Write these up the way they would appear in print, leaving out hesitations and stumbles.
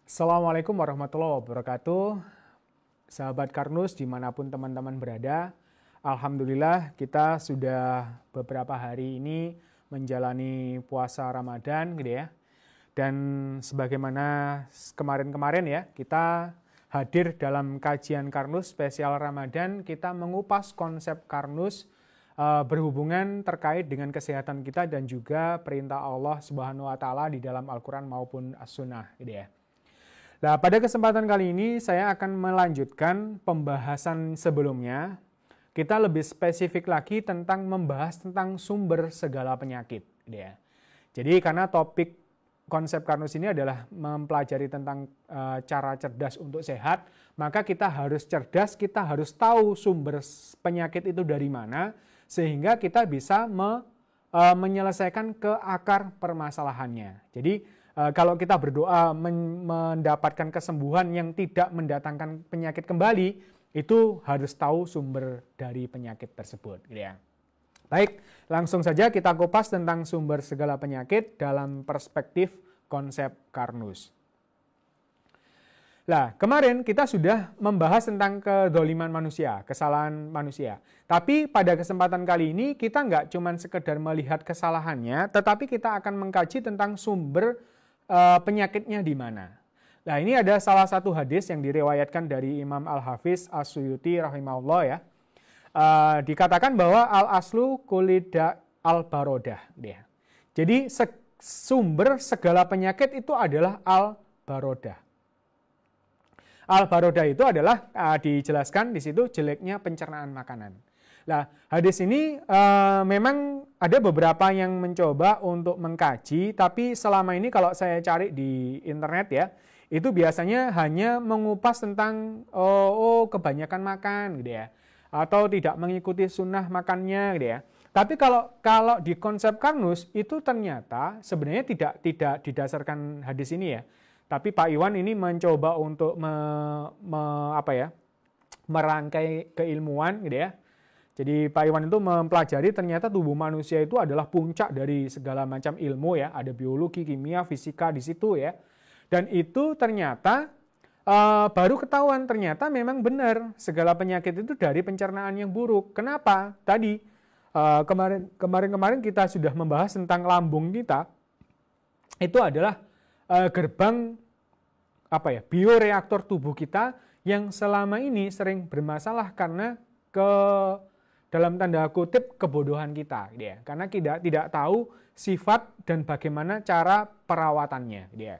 Assalamualaikum warahmatullahi wabarakatuh. Sahabat Karnus dimanapun teman-teman berada. Alhamdulillah kita sudah beberapa hari ini menjalani puasa Ramadan gitu ya. Dan sebagaimana kemarin-kemarin ya, kita hadir dalam kajian Karnus spesial Ramadan. Kita mengupas konsep Karnus berhubungan terkait dengan kesehatan kita dan juga perintah Allah Subhanahu wa taala di dalam Al-Qur'an maupun As-Sunnah gitu ya. Nah, pada kesempatan kali ini saya akan melanjutkan pembahasan sebelumnya. Kita lebih spesifik lagi tentang membahas tentang sumber segala penyakit gitu ya. Jadi karena topik konsep Karnus ini adalah mempelajari tentang cara cerdas untuk sehat, maka kita harus cerdas, kita harus tahu sumber penyakit itu dari mana, sehingga kita bisa menyelesaikan ke akar permasalahannya. Jadi kalau kita berdoa mendapatkan kesembuhan yang tidak mendatangkan penyakit kembali, itu harus tahu sumber dari penyakit tersebut. Gitu ya. Baik, langsung saja kita kupas tentang sumber segala penyakit dalam perspektif konsep Karnus. Nah, kemarin kita sudah membahas tentang kedzaliman manusia, kesalahan manusia. Tapi pada kesempatan kali ini kita nggak cuma sekedar melihat kesalahannya, tetapi kita akan mengkaji tentang sumber penyakitnya di mana. Nah, ini ada salah satu hadis yang diriwayatkan dari Imam Al-Hafiz As-Suyuti rahimahullah ya. Dikatakan bahwa al-aslu kulida al-barodah. Jadi sumber segala penyakit itu adalah al-barodah. Al-barodah itu adalah dijelaskan di situ jeleknya pencernaan makanan. Nah, hadis ini memang ada beberapa yang mencoba untuk mengkaji, tapi selama ini kalau saya cari di internet ya, itu biasanya hanya mengupas tentang kebanyakan makan gitu ya, atau tidak mengikuti sunnah makannya gitu ya. Tapi kalau di konsep Karnus itu ternyata sebenarnya tidak didasarkan hadis ini ya. Tapi Pak Iwan ini mencoba untuk merangkai keilmuan gitu ya. Jadi Pak Iwan itu mempelajari ternyata tubuh manusia itu adalah puncak dari segala macam ilmu ya. Ada biologi, kimia, fisika di situ ya. Dan itu ternyata baru ketahuan ternyata memang benar segala penyakit itu dari pencernaan yang buruk. Kenapa? Tadi kemarin kita sudah membahas tentang lambung kita. Itu adalah gerbang bioreaktor tubuh kita yang selama ini sering bermasalah karena dalam tanda kutip kebodohan kita gitu ya. Karena kita tidak tahu sifat dan bagaimana cara perawatannya gitu ya.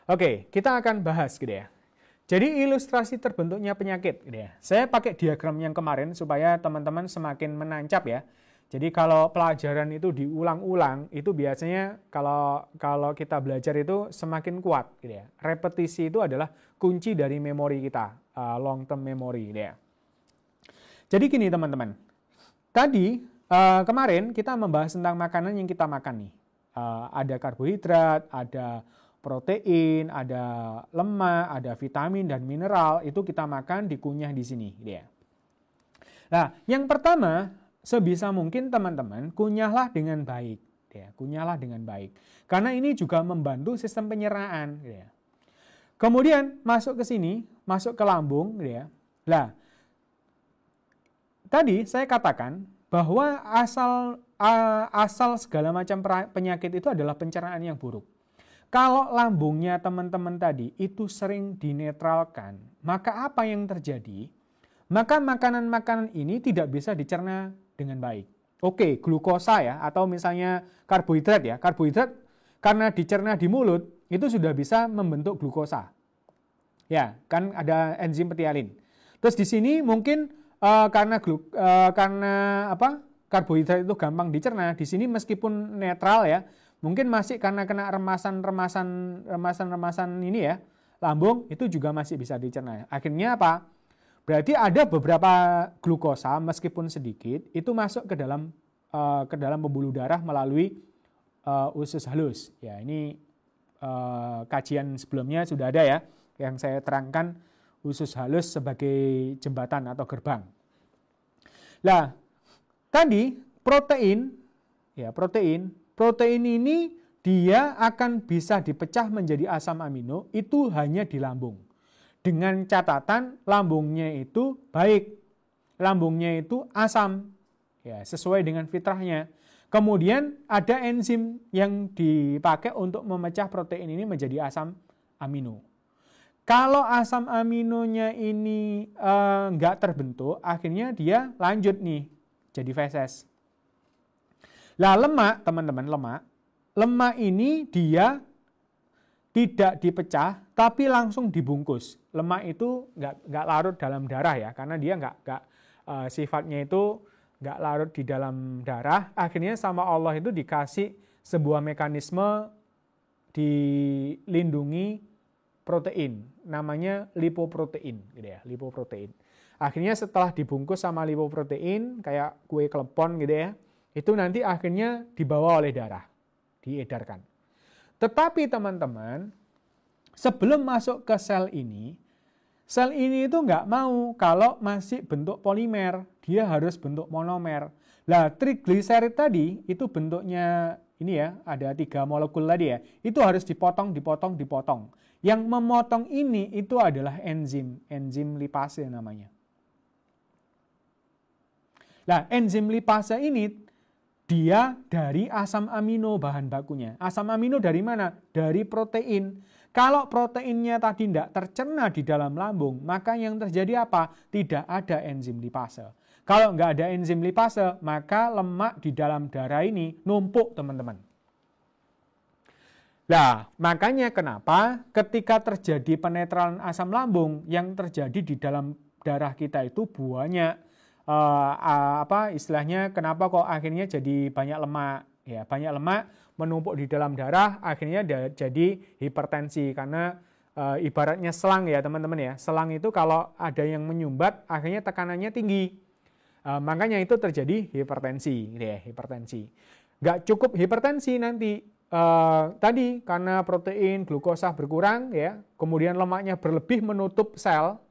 Oke, kita akan bahas gitu ya. Jadi ilustrasi terbentuknya penyakit gitu ya. Saya pakai diagram yang kemarin supaya teman-teman semakin menancap ya. Jadi kalau pelajaran itu diulang-ulang, itu biasanya kalau kita belajar itu semakin kuat gitu ya. Repetisi itu adalah kunci dari memori kita, long term memory gitu ya. Jadi gini teman-teman, tadi kemarin kita membahas tentang makanan yang kita makan nih. Ada karbohidrat, ada protein, ada lemak, ada vitamin dan mineral, itu kita makan dikunyah di sini. Gitu ya. Nah, yang pertama, sebisa mungkin teman-teman kunyahlah dengan baik. Gitu ya. Kunyahlah dengan baik. Karena ini juga membantu sistem penyerahan. Gitu ya. Kemudian masuk ke sini, masuk ke lambung. Gitu ya. Nah, tadi saya katakan bahwa asal segala macam penyakit itu adalah pencernaan yang buruk. Kalau lambungnya teman-teman tadi itu sering dinetralkan, maka apa yang terjadi? Maka makanan-makanan ini tidak bisa dicerna dengan baik. Oke, glukosa ya, atau misalnya karbohidrat ya. Karbohidrat karena dicerna di mulut, itu sudah bisa membentuk glukosa. Ya, kan ada enzim petialin. Terus di sini mungkin karena karbohidrat itu gampang dicerna, di sini meskipun netral ya, mungkin masih karena kena remasan ini ya, lambung itu juga masih bisa dicerna. Akhirnya apa? Berarti ada beberapa glukosa meskipun sedikit itu masuk ke dalam pembuluh darah melalui usus halus. Ya, ini kajian sebelumnya sudah ada ya, yang saya terangkan usus halus sebagai jembatan atau gerbang. Nah, tadi protein ini dia akan bisa dipecah menjadi asam amino itu hanya di lambung. Dengan catatan lambungnya itu baik, lambungnya itu asam, ya sesuai dengan fitrahnya. Kemudian ada enzim yang dipakai untuk memecah protein ini menjadi asam amino. Kalau asam aminonya ini nggak terbentuk, akhirnya dia lanjut nih jadi feses. Lah lemak, teman-teman, lemak ini dia tidak dipecah, tapi langsung dibungkus. Lemak itu nggak larut dalam darah ya, karena dia sifatnya itu nggak larut di dalam darah. Akhirnya sama Allah itu dikasih sebuah mekanisme dilindungi protein, namanya lipoprotein, gitu ya, lipoprotein. Akhirnya setelah dibungkus sama lipoprotein, kayak kue klepon gitu ya, itu nanti akhirnya dibawa oleh darah, diedarkan. Tetapi teman-teman, sebelum masuk ke sel ini itu nggak mau kalau masih bentuk polimer, dia harus bentuk monomer. Lah trigliserid tadi itu bentuknya ini ya, ada 3 molekul tadi ya, itu harus dipotong. Yang memotong ini itu adalah enzim lipase namanya. Nah, enzim lipase ini dia dari asam amino bahan bakunya. Asam amino dari mana? Dari protein. Kalau proteinnya tadi tidak tercerna di dalam lambung, maka yang terjadi apa? Tidak ada enzim lipase. Kalau nggak ada enzim lipase, maka lemak di dalam darah ini numpuk, teman-teman. Nah, makanya kenapa ketika terjadi penetralan asam lambung, yang terjadi di dalam darah kita itu banyak. Istilahnya kenapa kok akhirnya jadi banyak lemak, ya banyak lemak menumpuk di dalam darah, akhirnya jadi hipertensi karena ibaratnya selang ya teman-teman ya, selang itu kalau ada yang menyumbat akhirnya tekanannya tinggi, makanya itu terjadi hipertensi, gitu ya, hipertensi. Nggak cukup hipertensi nanti tadi karena protein glukosa berkurang ya, kemudian lemaknya berlebih menutup sel.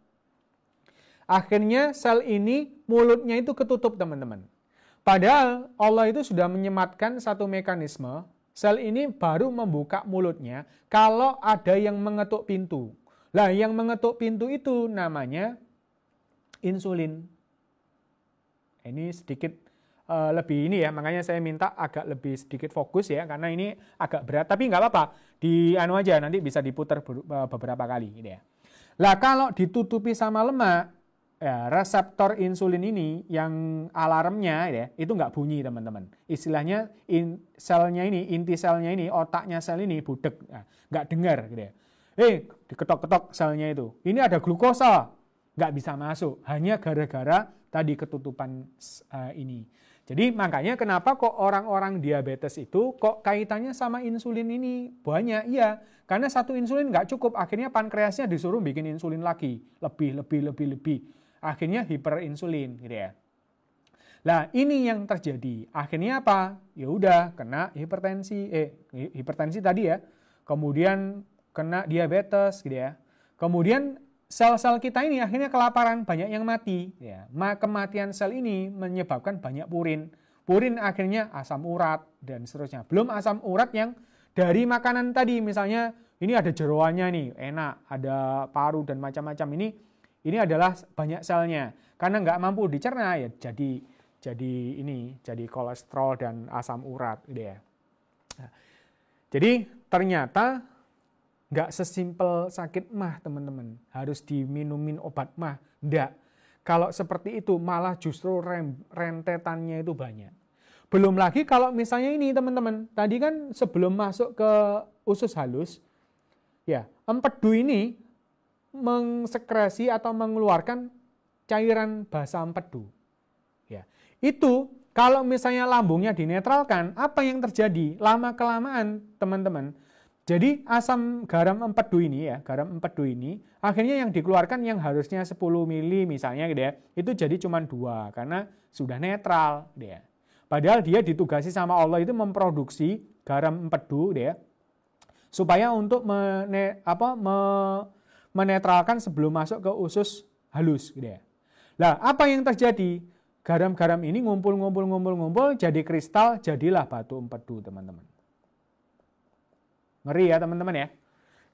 Akhirnya sel ini mulutnya itu ketutup, teman-teman. Padahal Allah itu sudah menyematkan satu mekanisme, sel ini baru membuka mulutnya kalau ada yang mengetuk pintu. Lah, yang mengetuk pintu itu namanya insulin. Ini sedikit lebih ini ya, makanya saya minta agak lebih sedikit fokus ya, karena ini agak berat, tapi nggak apa-apa, aja nanti bisa diputar beberapa kali gitu ya. Lah, kalau ditutupi sama lemak, ya, reseptor insulin ini yang alarmnya ya, itu nggak bunyi, teman-teman. Istilahnya selnya ini, inti selnya ini, otaknya sel ini budek, nggak dengar gitu ya. Diketok-ketok selnya itu. Ini ada glukosa, nggak bisa masuk. Hanya gara-gara tadi ketutupan ini. Jadi makanya kenapa kok orang-orang diabetes itu kok kaitannya sama insulin ini banyak? Iya, karena satu insulin nggak cukup. Akhirnya pankreasnya disuruh bikin insulin lagi, lebih. Akhirnya hiperinsulin gitu ya. Lah, ini yang terjadi. Akhirnya apa? Ya udah kena hipertensi tadi ya. Kemudian kena diabetes gitu ya. Kemudian sel-sel kita ini akhirnya kelaparan, banyak yang mati ya. Kematian sel ini menyebabkan banyak purin. Purin akhirnya asam urat dan seterusnya. Belum asam urat yang dari makanan tadi, misalnya ini ada jeroannya nih, enak, ada paru dan macam-macam ini adalah banyak selnya, karena nggak mampu dicerna ya jadi kolesterol dan asam urat gitu ya. Nah, jadi ternyata nggak sesimpel sakit mah, teman-teman, harus diminumin obat mah, enggak. Kalau seperti itu malah justru rentetannya itu banyak. Belum lagi kalau misalnya ini, teman-teman, tadi kan sebelum masuk ke usus halus ya, empedu ini mengsekresi atau mengeluarkan cairan basa empedu. Ya. Itu kalau misalnya lambungnya dinetralkan, apa yang terjadi? Lama-kelamaan, teman-teman. Jadi asam garam empedu ini ya, garam empedu ini akhirnya yang dikeluarkan yang harusnya 10 mili misalnya gitu ya, itu jadi cuma 2 karena sudah netral gitu ya. Padahal dia ditugasi sama Allah itu memproduksi garam empedu gitu ya, supaya untuk menetralkan sebelum masuk ke usus halus gitu ya. Lah, apa yang terjadi? Garam-garam ini ngumpul jadi kristal, jadilah batu empedu, teman-teman. Ngeri ya teman-teman ya.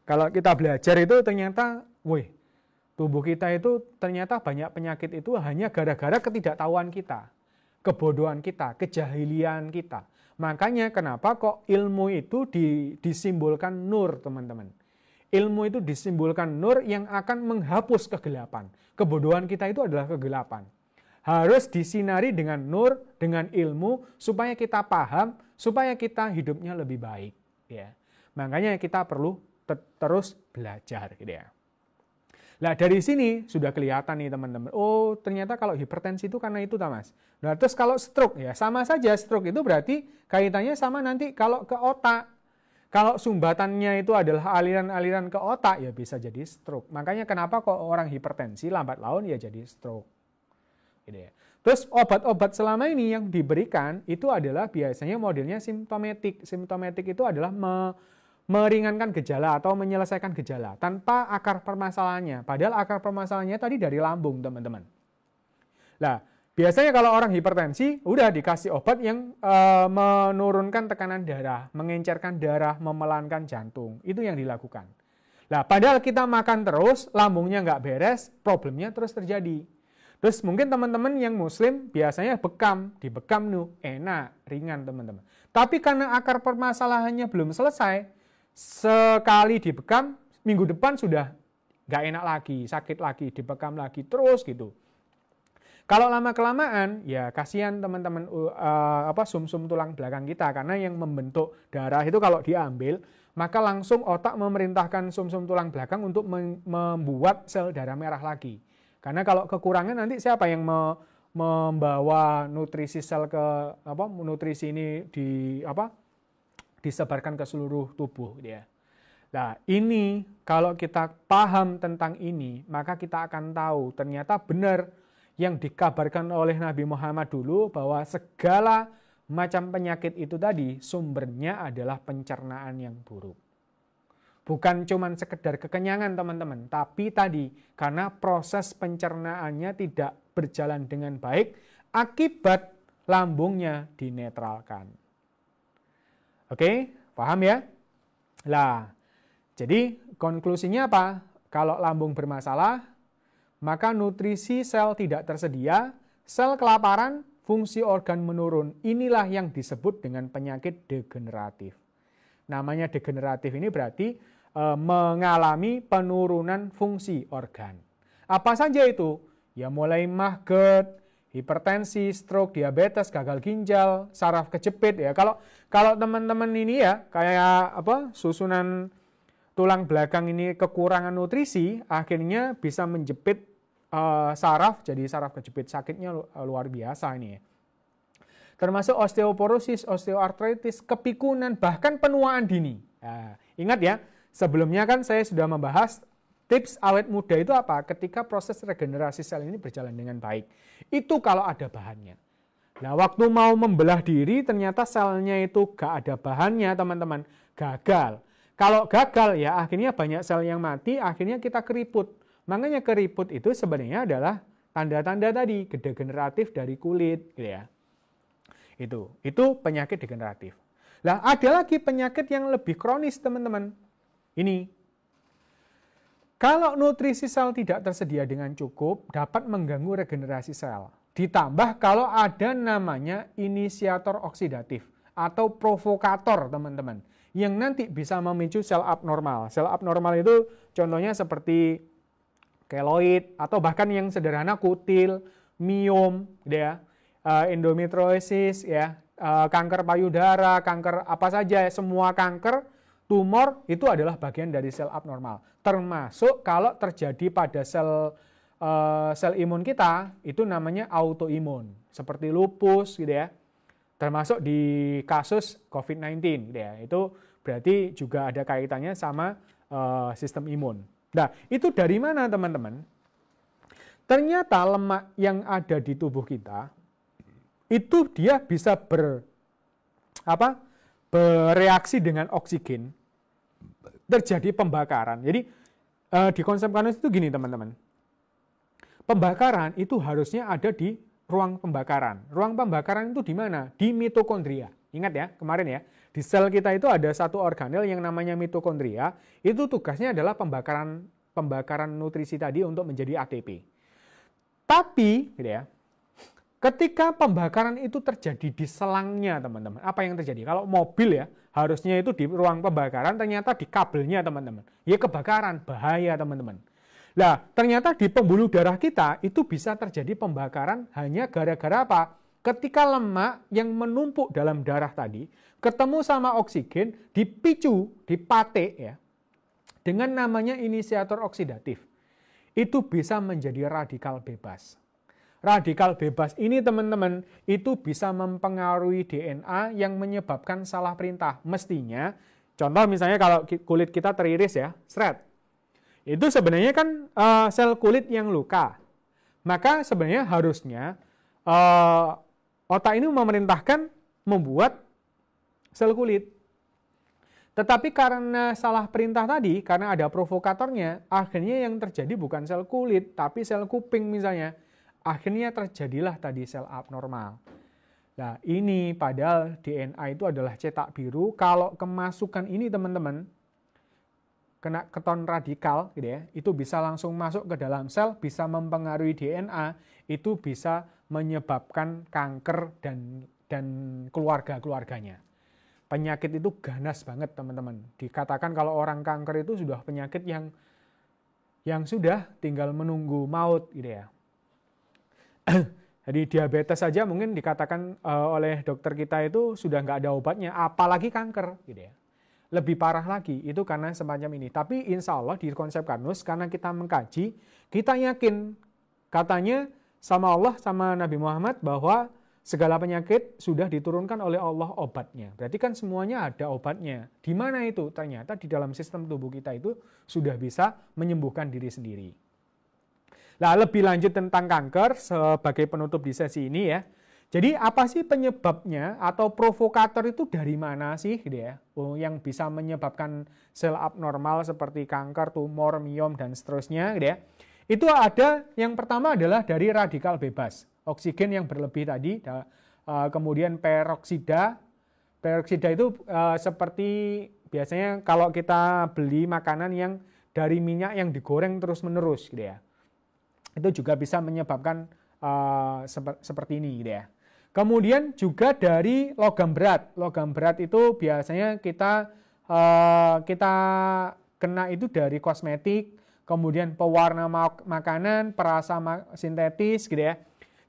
Kalau kita belajar itu ternyata, tubuh kita itu ternyata banyak penyakit itu hanya gara-gara ketidaktahuan kita, kebodohan kita, kejahilian kita. Makanya kenapa kok ilmu itu disimbolkan nur, teman-teman. Ilmu itu disimbolkan nur yang akan menghapus kegelapan. Kebodohan kita itu adalah kegelapan. Harus disinari dengan nur, dengan ilmu, supaya kita paham, supaya kita hidupnya lebih baik. Ya. Makanya kita perlu terus belajar. Gitu ya. Nah dari sini sudah kelihatan nih teman-teman. Oh ternyata kalau hipertensi itu karena itu, Mas. Nah terus kalau stroke, ya sama saja. Stroke itu berarti kaitannya sama nanti kalau ke otak. Kalau sumbatannya itu adalah aliran-aliran ke otak, ya bisa jadi stroke. Makanya kenapa kok orang hipertensi lambat laun ya jadi stroke. Gitu ya. Terus obat-obat selama ini yang diberikan itu adalah biasanya modelnya simptomatik. Simptomatik itu adalah meringankan gejala atau menyelesaikan gejala tanpa akar permasalahannya. Padahal akar permasalahannya tadi dari lambung, teman-teman. Nah, biasanya kalau orang hipertensi, udah dikasih obat yang menurunkan tekanan darah, mengencerkan darah, memelankan jantung. Itu yang dilakukan. Nah, padahal kita makan terus, lambungnya nggak beres, problemnya terus terjadi. Terus mungkin teman-teman yang muslim biasanya dibekam enak, ringan teman-teman. Tapi karena akar permasalahannya belum selesai, sekali dibekam, minggu depan sudah nggak enak lagi, sakit lagi, dibekam lagi, terus gitu. Kalau lama-kelamaan, ya kasihan teman-teman sumsum tulang belakang kita, karena yang membentuk darah itu kalau diambil, maka langsung otak memerintahkan sumsum tulang belakang untuk membuat sel darah merah lagi. Karena kalau kekurangan nanti siapa yang membawa nutrisi sel nutrisi ini disebarkan ke seluruh tubuh dia. Nah, ini kalau kita paham tentang ini, maka kita akan tahu ternyata benar yang dikabarkan oleh Nabi Muhammad dulu bahwa segala macam penyakit itu tadi sumbernya adalah pencernaan yang buruk. Bukan cuma sekedar kekenyangan teman-teman, tapi tadi karena proses pencernaannya tidak berjalan dengan baik akibat lambungnya dinetralkan. Oke, paham ya? Lah, jadi konklusinya apa? Kalau lambung bermasalah, maka nutrisi sel tidak tersedia, sel kelaparan, fungsi organ menurun. Inilah yang disebut dengan penyakit degeneratif. Namanya degeneratif ini berarti mengalami penurunan fungsi organ. Apa saja itu? Ya mulai maggot, hipertensi, stroke, diabetes, gagal ginjal, saraf kejepit ya. Kalau teman-teman ini ya kayak susunan tulang belakang ini kekurangan nutrisi, akhirnya bisa menjepit saraf, jadi saraf kejepit, sakitnya luar biasa ini ya. Termasuk osteoporosis, osteoartritis, kepikunan, bahkan penuaan dini. Nah, ingat ya, sebelumnya kan saya sudah membahas tips awet muda itu apa? Ketika proses regenerasi sel ini berjalan dengan baik. Itu kalau ada bahannya. Nah, waktu mau membelah diri ternyata selnya itu gak ada bahannya, teman-teman. Gagal. Kalau gagal ya akhirnya banyak sel yang mati, akhirnya kita keriput. Makanya keriput itu sebenarnya adalah tanda-tanda tadi, degeneratif dari kulit, gitu ya. Itu penyakit degeneratif. Nah, ada lagi penyakit yang lebih kronis, teman-teman. Ini, kalau nutrisi sel tidak tersedia dengan cukup, dapat mengganggu regenerasi sel. Ditambah kalau ada namanya inisiator oksidatif atau provokator, teman-teman, yang nanti bisa memicu sel abnormal. Sel abnormal itu contohnya seperti keloid atau bahkan yang sederhana kutil, miom, ya, endometriosis, ya, kanker payudara, kanker apa saja, semua kanker, tumor itu adalah bagian dari sel abnormal. Termasuk kalau terjadi pada sel imun kita, itu namanya autoimun, seperti lupus gitu ya. Termasuk di kasus COVID-19 gitu ya. Itu berarti juga ada kaitannya sama sistem imun. Nah, itu dari mana teman-teman? Ternyata lemak yang ada di tubuh kita itu dia bisa bereaksi dengan oksigen, terjadi pembakaran. Jadi di konsep Karnus itu gini teman-teman, pembakaran itu harusnya ada di ruang pembakaran. Ruang pembakaran itu di mana? Di mitokondria. Ingat ya kemarin ya, Di sel kita itu ada satu organel yang namanya mitokondria, itu tugasnya adalah pembakaran nutrisi tadi untuk menjadi ATP. Tapi, gitu ya, ketika pembakaran itu terjadi di selangnya, teman-teman, apa yang terjadi? Kalau mobil ya, harusnya itu di ruang pembakaran, ternyata di kabelnya, teman-teman. Ya kebakaran, bahaya, teman-teman. Nah, ternyata di pembuluh darah kita itu bisa terjadi pembakaran hanya gara-gara apa? Ketika lemak yang menumpuk dalam darah tadi ketemu sama oksigen, dipicu, dipatik ya, dengan namanya inisiator oksidatif. Itu bisa menjadi radikal bebas. Radikal bebas ini teman-teman, itu bisa mempengaruhi DNA yang menyebabkan salah perintah. Mestinya, contoh misalnya kalau kulit kita teriris ya, seret. Itu sebenarnya kan sel kulit yang luka. Maka sebenarnya harusnya otak ini memerintahkan membuat sel kulit. Tetapi karena salah perintah tadi, karena ada provokatornya, akhirnya yang terjadi bukan sel kulit, tapi sel kuping misalnya. Akhirnya terjadilah tadi sel abnormal. Nah ini padahal DNA itu adalah cetak biru, kalau kemasukan ini teman-teman, kena keton radikal gitu ya, itu bisa langsung masuk ke dalam sel, bisa mempengaruhi DNA, itu bisa menyebabkan kanker dan keluarga-keluarganya. Penyakit itu ganas banget teman-teman. Dikatakan kalau orang kanker itu sudah penyakit yang sudah tinggal menunggu maut gitu ya. Jadi diabetes saja mungkin dikatakan oleh dokter kita itu sudah nggak ada obatnya, apalagi kanker gitu ya. Lebih parah lagi itu karena semacam ini. Tapi insya Allah di konsep Karnus karena kita mengkaji, kita yakin katanya sama Allah sama Nabi Muhammad bahwa segala penyakit sudah diturunkan oleh Allah obatnya. Berarti kan semuanya ada obatnya. Di mana itu? Ternyata di dalam sistem tubuh kita itu sudah bisa menyembuhkan diri sendiri. Nah, lebih lanjut tentang kanker sebagai penutup di sesi ini ya. Jadi apa sih penyebabnya atau provokator itu dari mana sih gitu ya? Yang bisa menyebabkan sel abnormal seperti kanker, tumor, miom dan seterusnya gitu ya. Itu ada yang pertama adalah dari radikal bebas. Oksigen yang berlebih tadi, kemudian peroksida. Peroksida itu seperti biasanya kalau kita beli makanan yang dari minyak yang digoreng terus-menerus gitu ya. Itu juga bisa menyebabkan seperti ini gitu ya. Kemudian juga dari logam berat. Logam berat itu biasanya kita kena itu dari kosmetik, kemudian pewarna makanan, perasa sintetis gitu ya.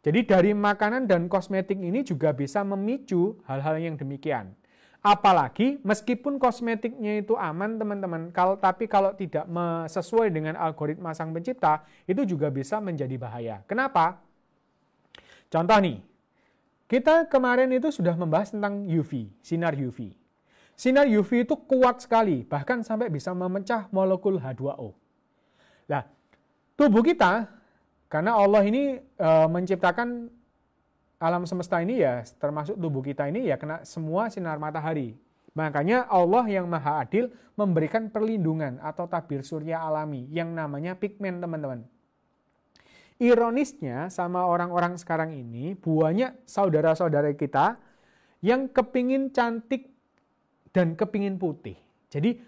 Jadi dari makanan dan kosmetik ini juga bisa memicu hal-hal yang demikian. Apalagi meskipun kosmetiknya itu aman teman-teman, tapi kalau tidak sesuai dengan algoritma sang pencipta, itu juga bisa menjadi bahaya. Kenapa? Contoh nih, kita kemarin itu sudah membahas tentang UV, sinar UV. Sinar UV itu kuat sekali, bahkan sampai bisa memecah molekul H2O. Nah, tubuh kita, karena Allah ini menciptakan alam semesta ini ya, termasuk tubuh kita ini ya kena semua sinar matahari. Makanya Allah yang Maha Adil memberikan perlindungan atau tabir surya alami yang namanya pigmen teman-teman. Ironisnya sama orang-orang sekarang ini banyak saudara-saudara kita yang kepingin cantik dan kepingin putih. Jadi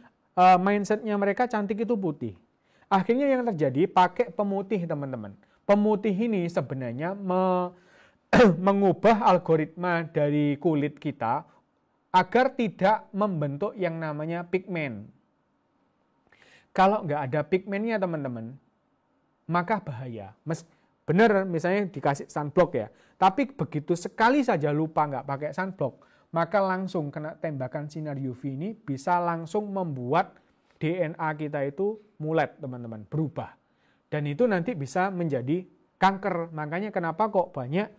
mindsetnya mereka cantik itu putih. Akhirnya yang terjadi pakai pemutih teman-teman. Pemutih ini sebenarnya mengubah algoritma dari kulit kita agar tidak membentuk yang namanya pigmen. Kalau nggak ada pigmennya teman-teman, maka bahaya. Benar misalnya dikasih sunblock ya, tapi begitu sekali saja lupa nggak pakai sunblock, maka langsung kena tembakan sinar UV ini bisa langsung membuat DNA kita itu mulet teman-teman, berubah. Dan itu nanti bisa menjadi kanker. Makanya kenapa kok banyak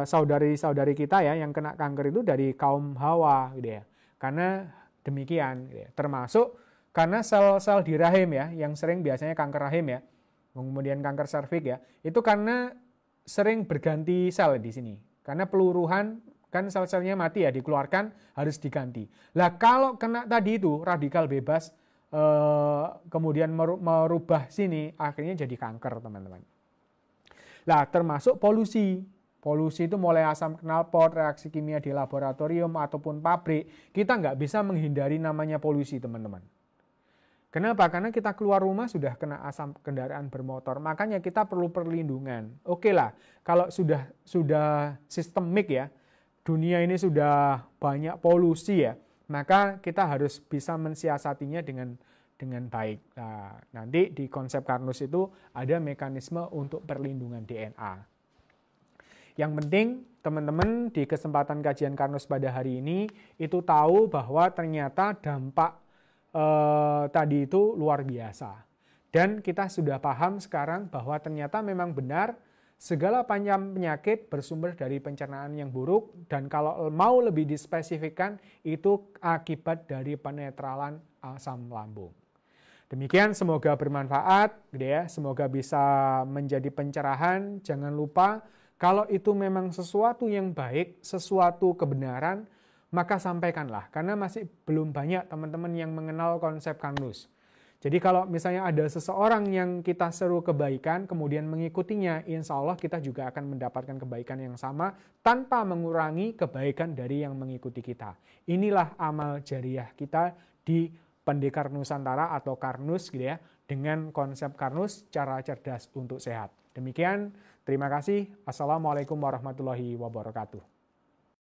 saudari-saudari kita ya yang kena kanker itu dari kaum Hawa gitu ya. Karena demikian gitu ya. Termasuk karena sel-sel di rahim ya yang sering biasanya kanker rahim ya. Kemudian kanker serviks ya. Itu karena sering berganti sel di sini. Karena peluruhan kan sel-selnya mati ya dikeluarkan harus diganti. Lah kalau kena tadi itu radikal bebas kemudian merubah sini akhirnya jadi kanker teman-teman. Lah termasuk polusi. Polusi itu mulai asam knalpot, reaksi kimia di laboratorium ataupun pabrik. Kita nggak bisa menghindari namanya polusi, teman-teman. Kenapa? Karena kita keluar rumah sudah kena asam kendaraan bermotor. Makanya kita perlu perlindungan. Oke lah, kalau sudah sistemik ya, dunia ini sudah banyak polusi ya, maka kita harus bisa mensiasatinya dengan baik. Nah, nanti di konsep Karnus itu ada mekanisme untuk perlindungan DNA. Yang penting teman-teman di kesempatan kajian Karnus pada hari ini itu tahu bahwa ternyata dampak tadi itu luar biasa. Dan kita sudah paham sekarang bahwa ternyata memang benar segala macam penyakit bersumber dari pencernaan yang buruk, dan kalau mau lebih dispesifikkan itu akibat dari penetralan asam lambung. Demikian, semoga bermanfaat, gitu ya. Semoga bisa menjadi pencerahan. Jangan lupa kalau itu memang sesuatu yang baik, sesuatu kebenaran, maka sampaikanlah. Karena masih belum banyak teman-teman yang mengenal konsep Karnus. Jadi kalau misalnya ada seseorang yang kita seru kebaikan, kemudian mengikutinya, insya Allah kita juga akan mendapatkan kebaikan yang sama tanpa mengurangi kebaikan dari yang mengikuti kita. Inilah amal jariah kita di Pendekar Nusantara atau Karnus, gitu ya, dengan konsep Karnus, cara cerdas untuk sehat. Demikian, terima kasih. Assalamualaikum warahmatullahi wabarakatuh.